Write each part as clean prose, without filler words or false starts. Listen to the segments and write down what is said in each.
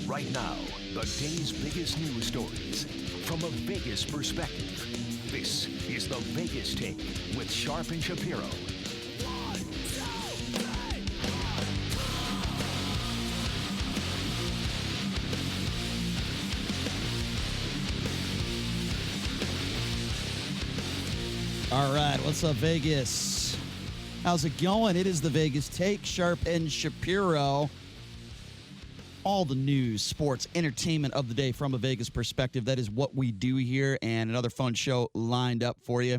Right now, the day's biggest news stories from a Vegas perspective. This is the Vegas Take with Sharp and Shapiro. All right, what's up, Vegas? How's it going? It is the Vegas Take, Sharp and Shapiro. All the news, sports, entertainment of the day from a Vegas perspective. That is what we do here, and another fun show lined up for you.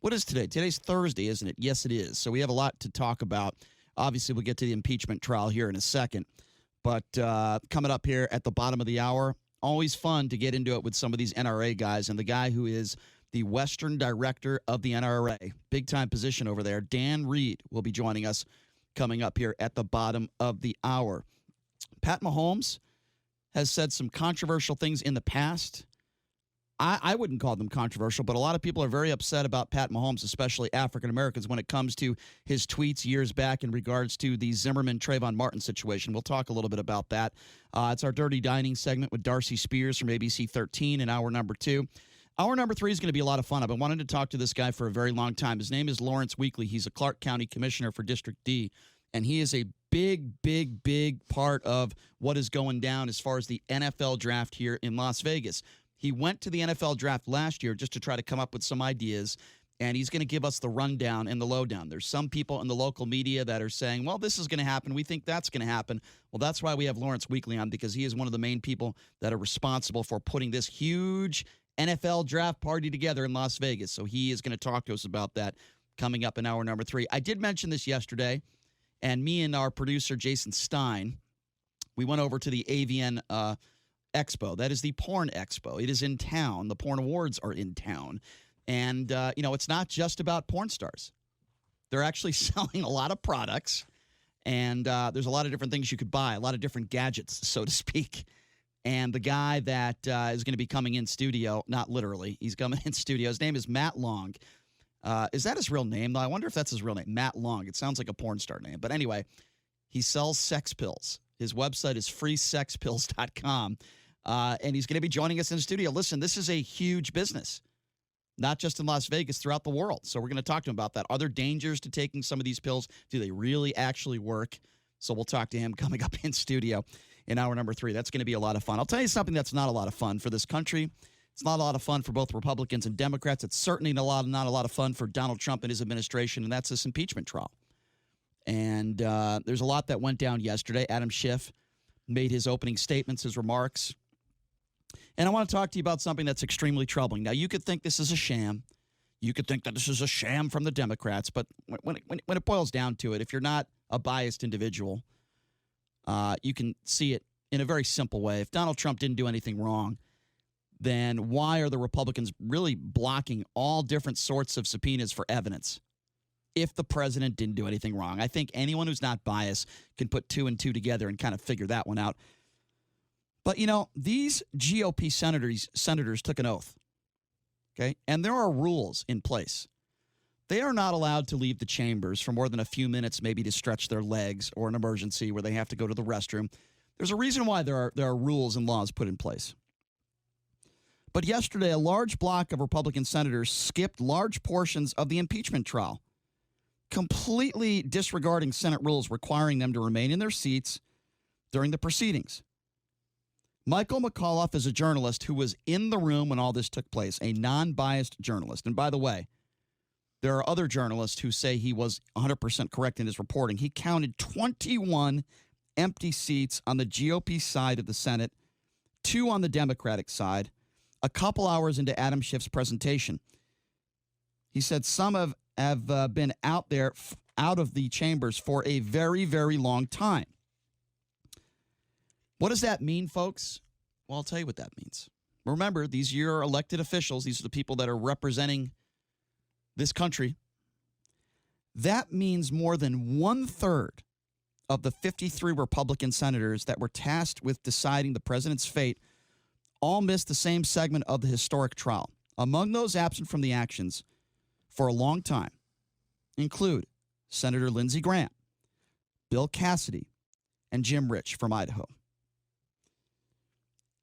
What is today? Today's Thursday, isn't it? Yes, it is. So we have a lot to talk about. Obviously, we'll get to the impeachment trial here in a second. But coming up here at the bottom of the hour, always fun to get into it with some of these NRA guys, and the guy who is the Western Director of the NRA, big-time position over there, Dan Reed, will be joining us coming up here at the bottom of the hour. Pat Mahomes has said some controversial things in the past. I wouldn't call them controversial, but a lot of people are very upset about Pat Mahomes, especially African Americans, when it comes to his tweets years back in regards to the Zimmerman-Trayvon Martin situation. We'll talk a little bit about that. It's our Dirty Dining segment with Darcy Spears from ABC 13 in hour number 2. Hour number 3 is going to be a lot of fun. I've been wanting to talk to this guy for a very long time. His name is Lawrence Weekly. He's a Clark County Commissioner for District D, and he is a big part of what is going down as far as the NFL draft here in Las Vegas. He went to the NFL draft last year just to try to come up with some ideas, and he's going to give us the rundown and the lowdown. There's some people in the local media that are saying, well, this is going to happen. We think that's going to happen. Well, that's why we have Lawrence Weekly on, because he is one of the main people that are responsible for putting this huge NFL draft party together in Las Vegas. So he is going to talk to us about that coming up in hour number 3. I did mention this yesterday, and me and our producer, Jason Stein, we went over to the AVN Expo. That is the Porn Expo. It is in town. The Porn Awards are in town. And, it's not just about porn stars. They're actually selling a lot of products, and there's a lot of different things you could buy, a lot of different gadgets, so to speak. And the guy that is going to be coming in studio, not literally, he's coming in studio. His name is Matt Long. Is that his real name, though? I wonder if that's his real name, Matt Long. It sounds like a porn star name. But anyway, he sells sex pills. His website is freesexpills.com. And he's going to be joining us in the studio. Listen, this is a huge business, not just in Las Vegas, throughout the world. So we're going to talk to him about that. Are there dangers to taking some of these pills? Do they really actually work? So we'll talk to him coming up in studio in hour number 3. That's going to be a lot of fun. I'll tell you something that's not a lot of fun for this country. It's not a lot of fun for both Republicans and Democrats. It's certainly not a lot of fun for Donald Trump and his administration, and that's this impeachment trial. And there's a lot that went down yesterday. Adam Schiff made his opening statements, his remarks. And I want to talk to you about something that's extremely troubling. Now, you could think this is a sham. You could think that this is a sham from the Democrats. But when it boils down to it, if you're not a biased individual, you can see it in a very simple way. If Donald Trump didn't do anything wrong, then why are the Republicans really blocking all different sorts of subpoenas for evidence if the president didn't do anything wrong? I think anyone who's not biased can put 2 and 2 together and kind of figure that one out. But, these GOP senators took an oath, okay? And there are rules in place. They are not allowed to leave the chambers for more than a few minutes, maybe to stretch their legs or an emergency where they have to go to the restroom. There's a reason why there are rules and laws put in place. But yesterday, a large block of Republican senators skipped large portions of the impeachment trial, completely disregarding Senate rules requiring them to remain in their seats during the proceedings. Michael McAuliffe is a journalist who was in the room when all this took place, a non-biased journalist. And by the way, there are other journalists who say he was 100% correct in his reporting. He counted 21 empty seats on the GOP side of the Senate, 2 on the Democratic side, a couple hours into Adam Schiff's presentation. He said some have been out of the chambers for a very, very long time. What does that mean, folks? Well, I'll tell you what that means. Remember, these are your elected officials. These are the people that are representing this country. That means more than 1/3 of the 53 Republican senators that were tasked with deciding the president's fate all missed the same segment of the historic trial. Among those absent from the actions for a long time include Senator Lindsey Graham, Bill Cassidy, and Jim Rich from Idaho.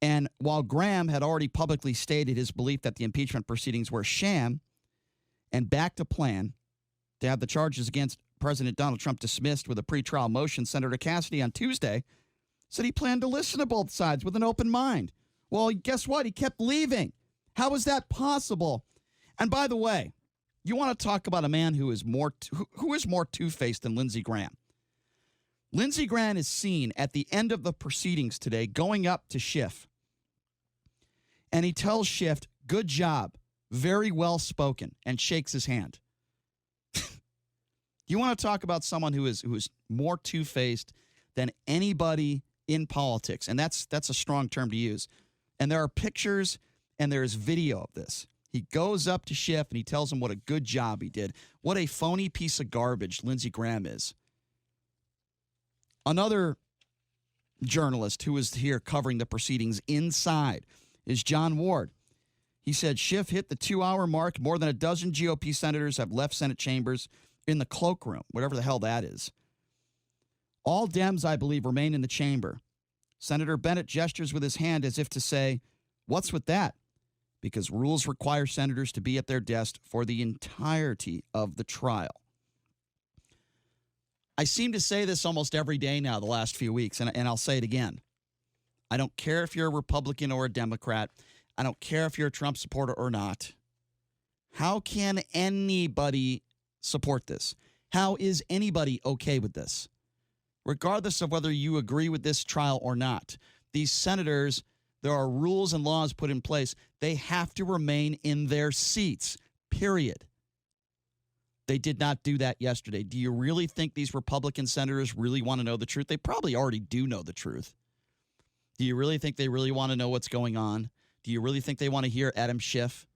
And while Graham had already publicly stated his belief that the impeachment proceedings were a sham and backed a plan to have the charges against President Donald Trump dismissed with a pretrial motion, Senator Cassidy on Tuesday said he planned to listen to both sides with an open mind. Well, guess what? He kept leaving. How is that possible? And by the way, you want to talk about a man who is more two-faced than Lindsey Graham. Lindsey Graham is seen at the end of the proceedings today going up to Schiff. And he tells Schiff, good job, very well spoken, and shakes his hand. You want to talk about someone who is more two-faced than anybody in politics, and that's a strong term to use. And there are pictures and there is video of this. He goes up to Schiff and he tells him what a good job he did. What a phony piece of garbage Lindsey Graham is. Another journalist who was here covering the proceedings inside is John Ward. He said Schiff hit the 2-hour mark. More than a dozen GOP senators have left Senate chambers in the cloakroom, whatever the hell that is. All Dems, I believe, remain in the chamber. Senator Bennett gestures with his hand as if to say, what's with that? Because rules require senators to be at their desk for the entirety of the trial. I seem to say this almost every day now the last few weeks, and I'll say it again. I don't care if you're a Republican or a Democrat. I don't care if you're a Trump supporter or not. How can anybody support this? How is anybody okay with this? Regardless of whether you agree with this trial or not, these senators, there are rules and laws put in place. They have to remain in their seats, period. They did not do that yesterday. Do you really think these Republican senators really want to know the truth? They probably already do know the truth. Do you really think they really want to know what's going on? Do you really think they want to hear Adam Schiff?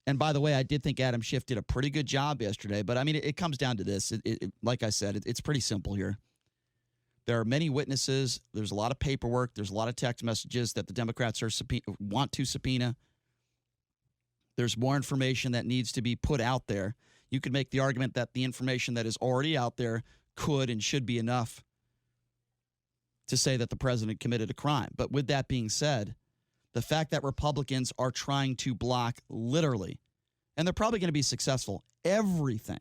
And by the way, I did think Adam Schiff did a pretty good job yesterday, but I mean, it comes down to this. Like I said, it's pretty simple here. There are many witnesses. There's a lot of paperwork. There's a lot of text messages that the Democrats want to subpoena. There's more information that needs to be put out there. You could make the argument that the information that is already out there could and should be enough to say that the president committed a crime. But with that being said, the fact that Republicans are trying to block literally, and they're probably going to be successful, everything.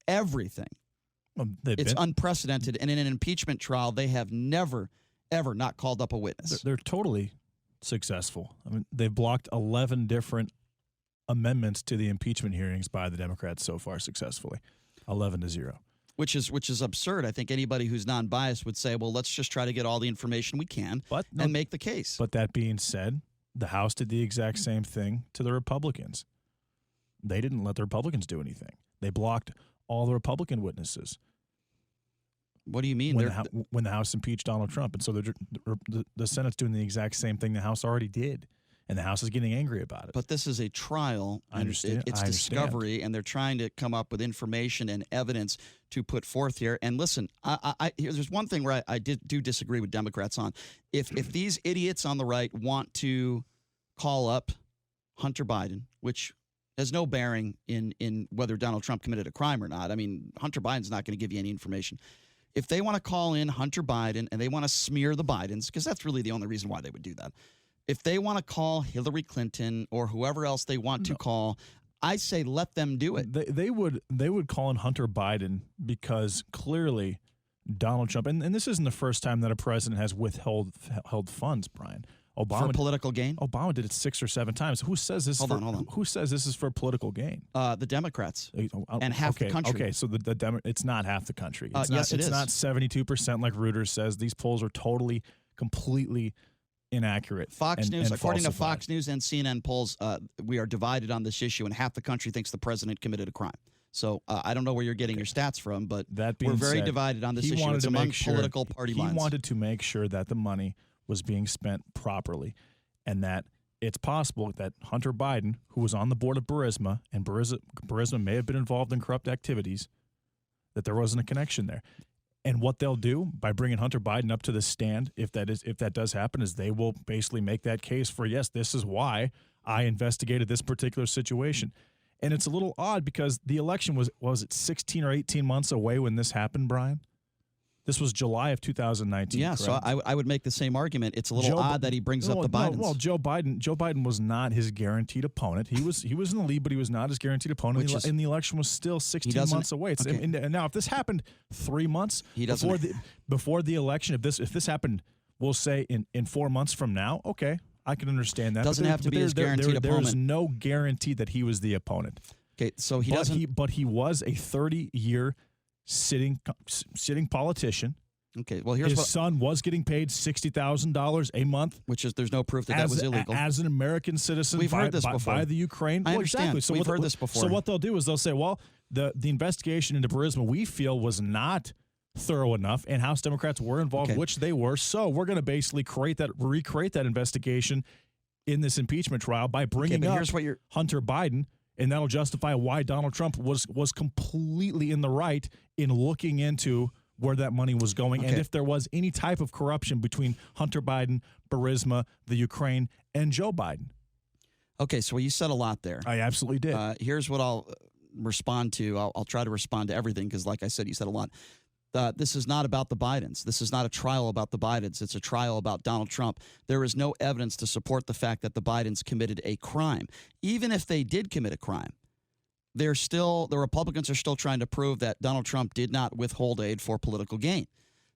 Well, it's unprecedented. And in an impeachment trial, they have never, ever not called up a witness. They're totally successful. I mean, they've blocked 11 different amendments to the impeachment hearings by the Democrats so far successfully, 11-0. Which is absurd. I think anybody who's non-biased would say, well, let's just try to get all the information we can and make the case. But that being said, the House did the exact same thing to the Republicans. They didn't let the Republicans do anything. They blocked all the Republican witnesses. What do you mean? When the House impeached Donald Trump. And so the Senate's doing the exact same thing the House already did. And the House is getting angry about it. But this is a trial. I understand. It's discovery, and they're trying to come up with information and evidence to put forth here. And listen, there's one thing where I do disagree with Democrats on. If these idiots on the right want to call up Hunter Biden, which has no bearing in whether Donald Trump committed a crime or not. I mean, Hunter Biden's not going to give you any information. If they want to call in Hunter Biden and they want to smear the Bidens, because that's really the only reason why they would do that. If they want to call Hillary Clinton or whoever else they want to call, I say let them do it. They would call in Hunter Biden because clearly Donald Trump, and this isn't the first time that a president has withheld funds, Brian. Obama, for political gain? Obama did it 6 or 7 times. Who says this? Hold on. Who says this is for political gain? The Democrats and half the country. Okay, so it's not half the country. Yes, it is. It's not 72% like Reuters says. These polls are totally, completely inaccurate. Fox News, according to falsified. Fox News and CNN polls, we are divided on this issue, and half the country thinks the president committed a crime. So I don't know where you're getting your stats from, but we're very divided on this issue. It's among political party lines. He wanted to make sure that the money was being spent properly, and that it's possible that Hunter Biden, who was on the board of Burisma, and Burisma may have been involved in corrupt activities, that there wasn't a connection there. And what they'll do by bringing Hunter Biden up to the stand, if that does happen, is they will basically make that case for, yes, this is why I investigated this particular situation. And it's a little odd because the election was it 16 or 18 months away when this happened, Brian? This was July of 2019. Yeah, correct? so I would make the same argument. It's a little odd that he brings up the Bidens. Well, Joe Biden was not his guaranteed opponent. He was in the lead, but he was not his guaranteed opponent. And the election was still 16 months away. Okay. And now, if this happened 3 months before the election, if this happened, we'll say in 4 months from now, okay, I can understand that. Doesn't have to be his guaranteed opponent. There's no guarantee that he was the opponent. Okay, so he doesn't. But he was a 30-year sitting politician. Okay, well, his son was getting paid $60,000 a month, which is there's no proof that was illegal. As an American citizen, we've heard this before by the Ukraine. I understand. Exactly. So we've heard this before. So what they'll do is they'll say, well, the investigation into Burisma we feel was not thorough enough, and House Democrats were involved, which they were. So we're going to basically recreate that investigation in this impeachment trial by bringing up Hunter Biden. And that'll justify why Donald Trump was completely in the right in looking into where that money was going, and if there was any type of corruption between Hunter Biden, Burisma, the Ukraine, and Joe Biden. Okay, so you said a lot there. I absolutely did. Here's what I'll respond to. I'll try to respond to everything because, like I said, you said a lot. This is not about the Bidens. This is not a trial about the Bidens. It's a trial about Donald Trump. There is no evidence to support the fact that the Bidens committed a crime. Even if they did commit a crime, the Republicans are still trying to prove that Donald Trump did not withhold aid for political gain.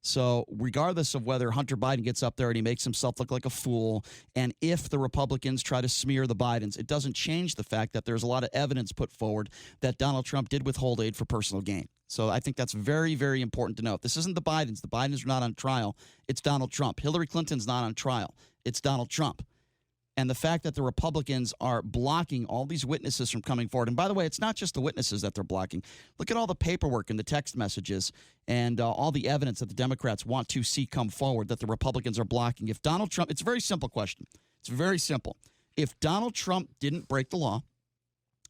So regardless of whether Hunter Biden gets up there and he makes himself look like a fool, and if the Republicans try to smear the Bidens, it doesn't change the fact that there's a lot of evidence put forward that Donald Trump did withhold aid for personal gain. So I think that's very, very important to note. This isn't the Bidens. The Bidens are not on trial. It's Donald Trump. Hillary Clinton's not on trial. It's Donald Trump. And the fact that the Republicans are blocking all these witnesses from coming forward. And by the way, it's not just the witnesses that they're blocking. Look at all the paperwork and the text messages and all the evidence that the Democrats want to see come forward that the Republicans are blocking. If Donald Trump, it's a very simple question. It's very simple. If Donald Trump didn't break the law,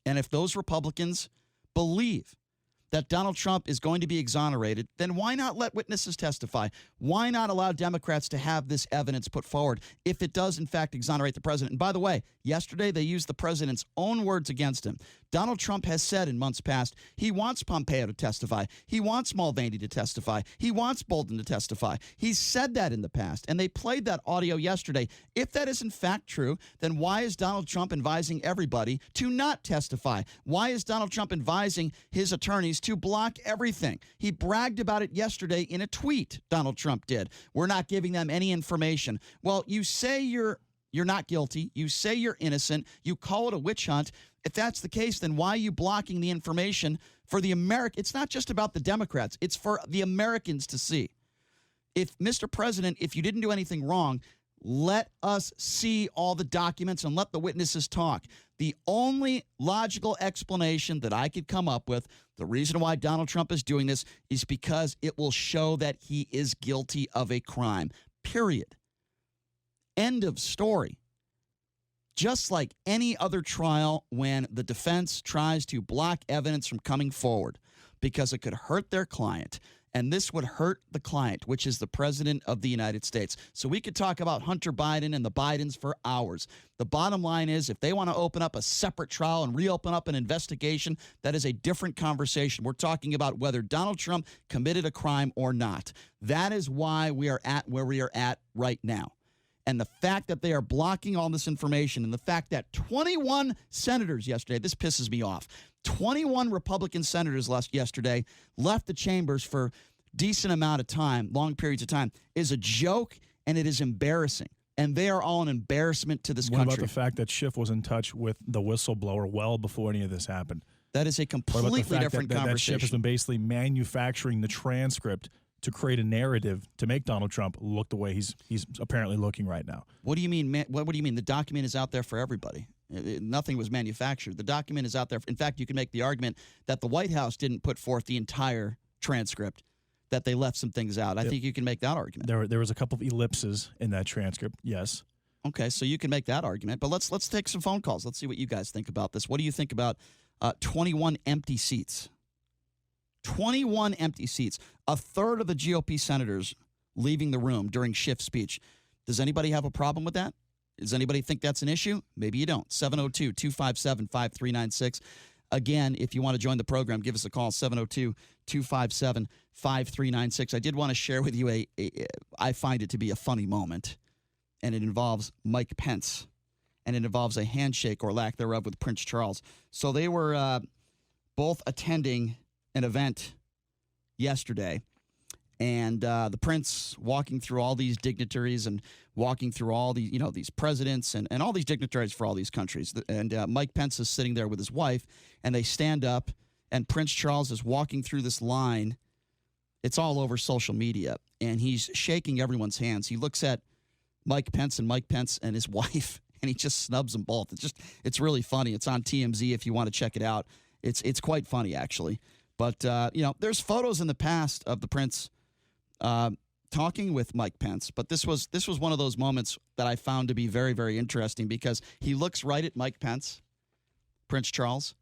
and if those Republicans believe that Donald Trump is going to be exonerated, then why not let witnesses testify? Why not allow Democrats to have this evidence put forward if it does, in fact, exonerate the president? And by the way, yesterday they used the president's own words against him. Donald Trump has said in months past he wants Pompeo to testify. He wants Mulvaney to testify. He wants Bolton to testify. He's said that in the past, and they played that audio yesterday. If that is in fact true, then why is Donald Trump advising everybody to not testify? Why is Donald Trump advising his attorneys to block everything? He bragged about it yesterday in a tweet, Donald Trump did. We're not giving them any information. Well, you say you're not guilty. You say you're innocent. You call it a witch hunt. If that's the case, then why are you blocking the information for the American? It's not just about the Democrats. It's for the Americans to see. If, Mr. President, if you didn't do anything wrong, let us see all the documents and let the witnesses talk. The only logical explanation that I could come up with, the reason why Donald Trump is doing this is because it will show that he is guilty of a crime, period. End of story. Just like any other trial, when the defense tries to block evidence from coming forward because it could hurt their client, and this would hurt the client, which is the President of the United States. So we could talk about Hunter Biden and the Bidens for hours. The bottom line is, if they want to open up a separate trial and reopen up an investigation, that is a different conversation. We're talking about whether Donald Trump committed a crime or not. That is why we are at where we are at right now. And the fact that they are blocking all this information, and the fact that 21 senators yesterday, this pisses me off, 21 Republican senators yesterday left the chambers for decent amount of time, long periods of time, is a joke, and it is embarrassing. And they are all an embarrassment to this country. What about the fact that Schiff was in touch with the whistleblower well before any of this happened? That is a completely different conversation. That Schiff has been basically manufacturing the transcript to create a narrative to make Donald Trump look the way he's apparently looking right now. What do you mean? What do you mean? The document is out there for everybody. Nothing was manufactured. The document is out there. In fact, you can make the argument that the White House didn't put forth the entire transcript, that they left some things out. I think you can make that argument. There was a couple of ellipses in that transcript, yes. Okay, so you can make that argument. But let's take some phone calls. Let's see what you guys think about this. What do you think about 21 empty seats? 21 empty seats. A third of the GOP senators leaving the room during Schiff's speech. Does anybody have a problem with that? Does anybody think that's an issue? Maybe you don't. 702-257-5396. Again, if you want to join the program, give us a call, 702-257-5396. I did want to share with you I find it to be a funny moment, and it involves Mike Pence, and it involves a handshake or lack thereof with Prince Charles. So they were both attending an event yesterday, and the prince walking through all these dignitaries and walking through all these, these presidents and all these dignitaries for all these countries. And Mike Pence is sitting there with his wife, and they stand up, and Prince Charles is walking through this line. It's all over social media, and he's shaking everyone's hands. He looks at Mike Pence and his wife, and he just snubs them both. It's really funny. It's on TMZ if you want to check it out. It's quite funny, actually. But, there's photos in the past of the prince talking with Mike Pence, but this was one of those moments that I found to be very, very interesting because he looks right at Mike Pence, Prince Charles,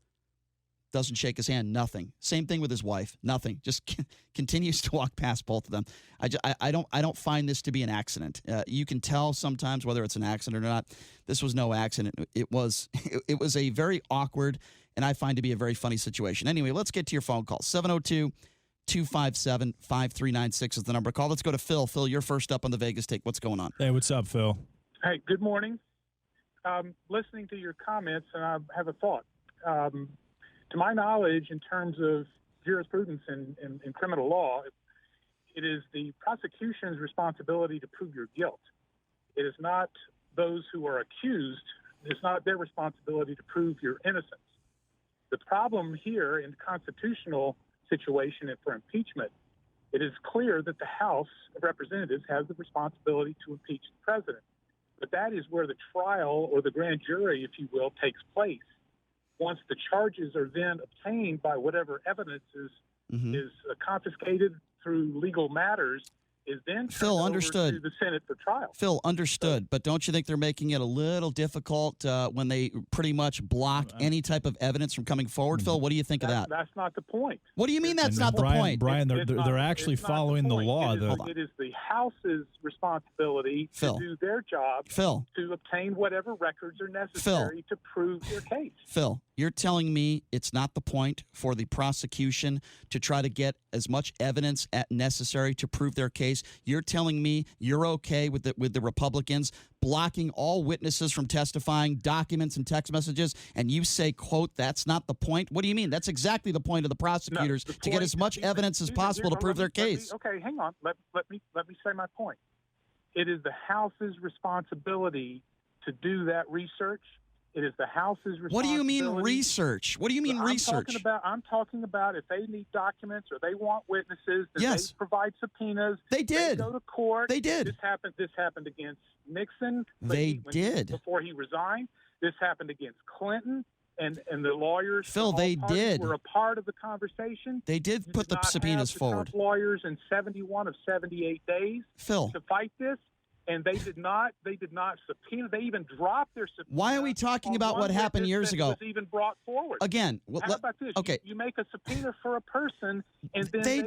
doesn't shake his hand, nothing. Same thing with his wife, nothing. Just continues to walk past both of them. I don't find this to be an accident. You can tell sometimes whether it's an accident or not. This was no accident. It was a very awkward and I find to be a very funny situation. Anyway, let's get to your phone call. 702-257-5396 is the number to call. Let's go to Phil. Phil, you're first up on the Vegas Take. What's going on? Hey, what's up, Phil? Hey, good morning. Listening to your comments, and I have a thought. To my knowledge, in terms of jurisprudence in criminal law, it is the prosecution's responsibility to prove your guilt. It is not those who are accused. It's not their responsibility to prove your innocence. The problem here in the constitutional situation and for impeachment, it is clear that the House of Representatives has the responsibility to impeach the president. But that is where the trial or the grand jury, if you will, takes place. Once the charges are then obtained by whatever evidence is confiscated through legal matters, is then Phil, turned understood. over to the Senate for trial. Phil, understood. But don't you think they're making it a little difficult when they pretty much block any type of evidence from coming forward? Phil, what do you think of that? That's not the point. What do you mean that's not the point? Brian, they're actually following the law. It is the House's responsibility to do their job to obtain whatever records are necessary to prove their case. Phil, you're telling me it's not the point for the prosecution to try to get as much evidence necessary to prove their case? You're telling me you're okay with the Republicans blocking all witnesses from testifying, documents and text messages, and you say, quote, that's not the point? What do you mean? That's exactly the point of the prosecutors, to get as much evidence as possible to prove their case. Okay, hang on. Let me say my point. It is the House's responsibility to do that research. It is the House's responsibility. What do you mean research? What do you mean research? I'm talking about if they need documents or they want witnesses, then they provide subpoenas. They did. They go to court. They did. This happened against Nixon. Before he resigned. This happened against Clinton. And the lawyers, Phil, they did. Were a part of the conversation. They did put the subpoenas forward. Trump lawyers in 71 of 78 days Phil, to fight this. And they did not subpoena. They even dropped their subpoena. Why are we talking about what happened years ago? Was even brought forward. Again, how about this? Okay, you make a subpoena for a person, and then they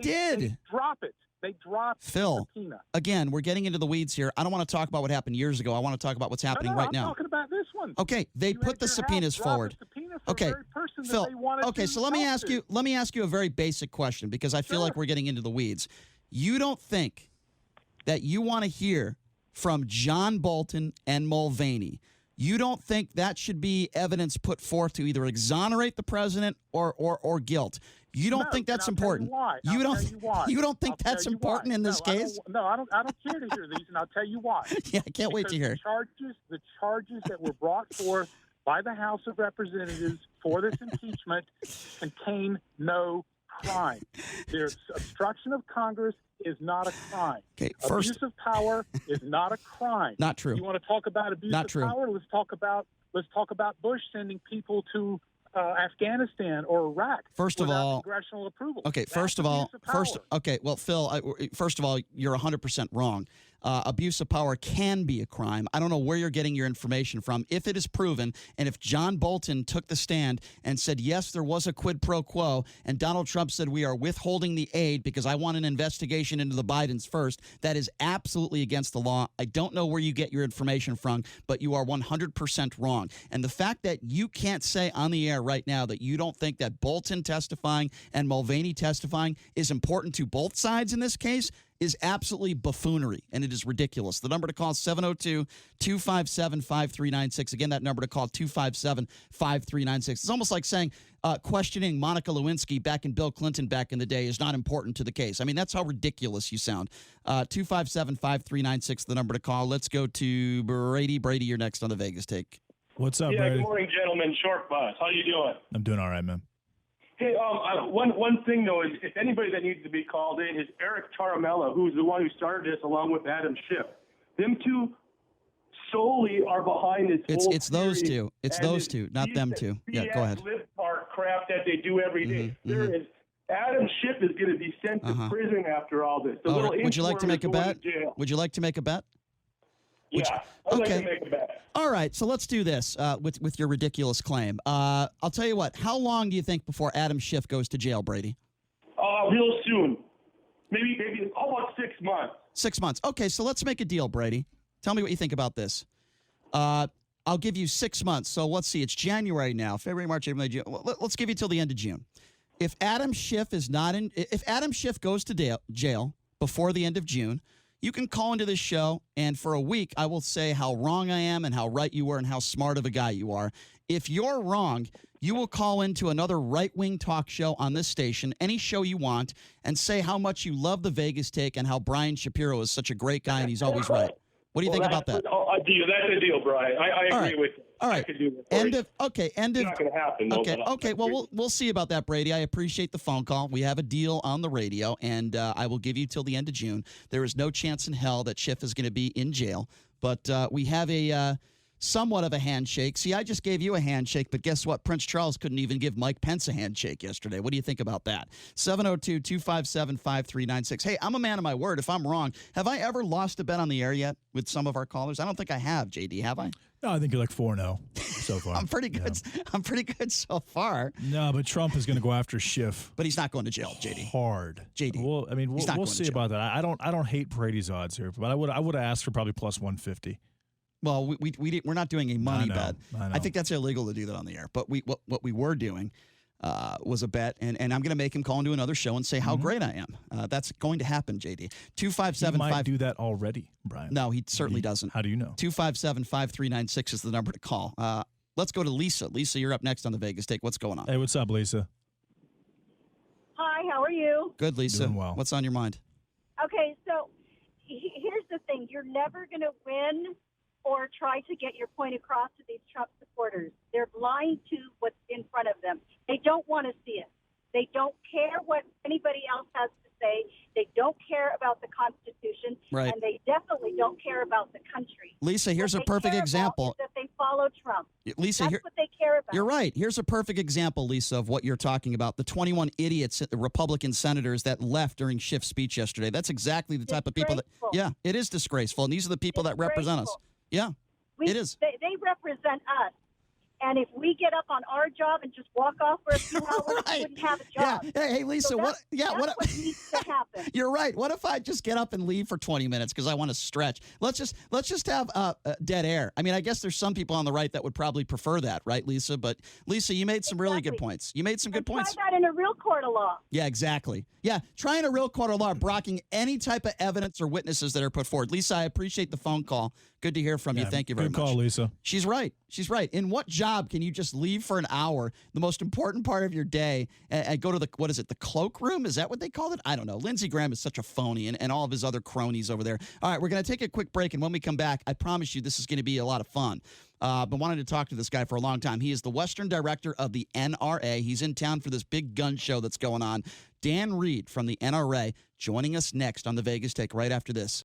drop it. They dropped Phil, the subpoena. Again, we're getting into the weeds here. I don't want to talk about what happened years ago. I want to talk about what's happening right now. I'm talking about this one. Okay, they put the subpoenas forward. Okay, Phil. Okay, so let me ask you a very basic question because I feel like we're getting into the weeds. You don't think that you want to hear from John Bolton and Mulvaney? You don't think that should be evidence put forth to either exonerate the president or guilt? You don't think that's important? You don't think that's important in this case? I don't care to hear these, and I'll tell you why. Yeah, I can't wait to hear. The charges that were brought forth by the House of Representatives for this impeachment contain no crime. Their obstruction of Congress is not a crime. Okay, abuse of power is not a crime. Not true. You want to talk about abuse of power? Let's talk about Bush sending people to Afghanistan or Iraq. First of all, congressional approval. Okay, Phil, first of all, you're 100% wrong. abuse of power can be a crime. I don't know where you're getting your information from. If it is proven, and if John Bolton took the stand and said, yes, there was a quid pro quo, and Donald Trump said, we are withholding the aid because I want an investigation into the Bidens first, that is absolutely against the law. I don't know where you get your information from, but you are 100% wrong. And the fact that you can't say on the air right now that you don't think that Bolton testifying and Mulvaney testifying is important to both sides in this case is absolutely buffoonery, and it is ridiculous. The number to call is 702-257-5396. Again, that number to call, 257-5396. It's almost like saying questioning Monica Lewinsky back in Bill Clinton back in the day is not important to the case. I mean, that's how ridiculous you sound. 257-5396, the number to call. Let's go to Brady. Brady, you're next on the Vegas Take. What's up, Brady? Good morning, gentlemen. Short bus. How you doing? I'm doing all right, man. Hey, one thing though is if anybody that needs to be called in is Eric Taramella, who's the one who started this, along with Adam Schiff. Them two solely are behind this. It's those two. It's those two, not them two. Yeah, go ahead. Lip part crap that they do every day. There is Adam Schiff is going to be sent to prison after all this. Would you like to make a bet? Would you like to make a bet? Yeah, I'd like to make a bet. All right, so let's do this with your ridiculous claim. I'll tell you what. How long do you think before Adam Schiff goes to jail, Brady? Real soon. Maybe how about 6 months? 6 months. Okay, so let's make a deal, Brady. Tell me what you think about this. I'll give you 6 months. So let's see. It's January now. February, March, April, May, June. Let's give you till the end of June. If Adam Schiff is not in, if Adam Schiff goes to jail before the end of June, you can call into this show, and for a week, I will say how wrong I am and how right you were and how smart of a guy you are. If you're wrong, you will call into another right-wing talk show on this station, any show you want, and say how much you love the Vegas Take and how Brian Shapiro is such a great guy and he's always right. What do you think about that? That's a deal, Brian. I agree with you. All right. I could do that for you. End of. It's not going to happen. Okay. Well, we'll see about that, Brady. I appreciate the phone call. We have a deal on the radio, and I will give you till the end of June. There is no chance in hell that Schiff is going to be in jail, but we have a somewhat of a handshake. See, I just gave you a handshake, but guess what? Prince Charles couldn't even give Mike Pence a handshake yesterday. What do you think about that? 702-257-5396. Hey, I'm a man of my word. If I'm wrong, have I ever lost a bet on the air yet with some of our callers? I don't think I have, JD. Have I? No, I think you're like 4-0 so far. I'm pretty good. Yeah. I'm pretty good so far. No, but Trump is going to go after Schiff. But he's not going to jail, JD. Hard. JD. Well, I mean, we'll see about that. I don't hate Brady's odds here, but I would have asked for probably plus 150. Well, we're not doing a money bet. I think that's illegal to do that on the air. But what we were doing was a bet, and I'm going to make him call into another show and say how great I am. That's going to happen, JD. 257. He might do that already, Brian. No, he certainly doesn't. How do you know? 257-5396 is the number to call. Let's go to Lisa. Lisa, you're up next on the Vegas Take. What's going on? Hey, what's up, Lisa? Hi, how are you? Good, Lisa. Doing well. What's on your mind? Okay, so here's the thing. You're never going to win or try to get your point across to these Trump supporters. They're blind to what's in front of them. They don't want to see it. They don't care what anybody else has to say. They don't care about the Constitution, right. And they definitely don't care about the country. Lisa, here's a perfect example. That they follow Trump. Lisa, that's what they care about. You're right. Here's a perfect example, Lisa, of what you're talking about. The 21 idiots, the Republican senators that left during Schiff's speech yesterday. That's exactly the type of people that. Yeah, it is disgraceful, and these are the people that represent us. Yeah, it is. They represent us. And if we get up on our job and just walk off for a few hours, we wouldn't have a job. Yeah. Hey, Lisa, so what needs to happen. You're right. What if I just get up and leave for 20 minutes because I want to stretch? Let's just have dead air. I mean, I guess there's some people on the right that would probably prefer that, right, Lisa? But Lisa, you made some really good points. You made some good points. Try that in a real court of law. Yeah, exactly. Yeah, try in a real court of law, blocking any type of evidence or witnesses that are put forward. Lisa, I appreciate the phone call. Good to hear from you. Thank you very much. Good call, Lisa. She's right. She's right. In what job can you just leave for an hour, the most important part of your day, and go to the cloakroom? Is that what they called it? I don't know. Lindsey Graham is such a phony, and all of his other cronies over there. All right, we're going to take a quick break, and when we come back, I promise you this is going to be a lot of fun. Been wanting to talk to this guy for a long time. He is the Western Director of the NRA. He's in town for this big gun show that's going on. Dan Reed from the NRA joining us next on the Vegas Take right after this.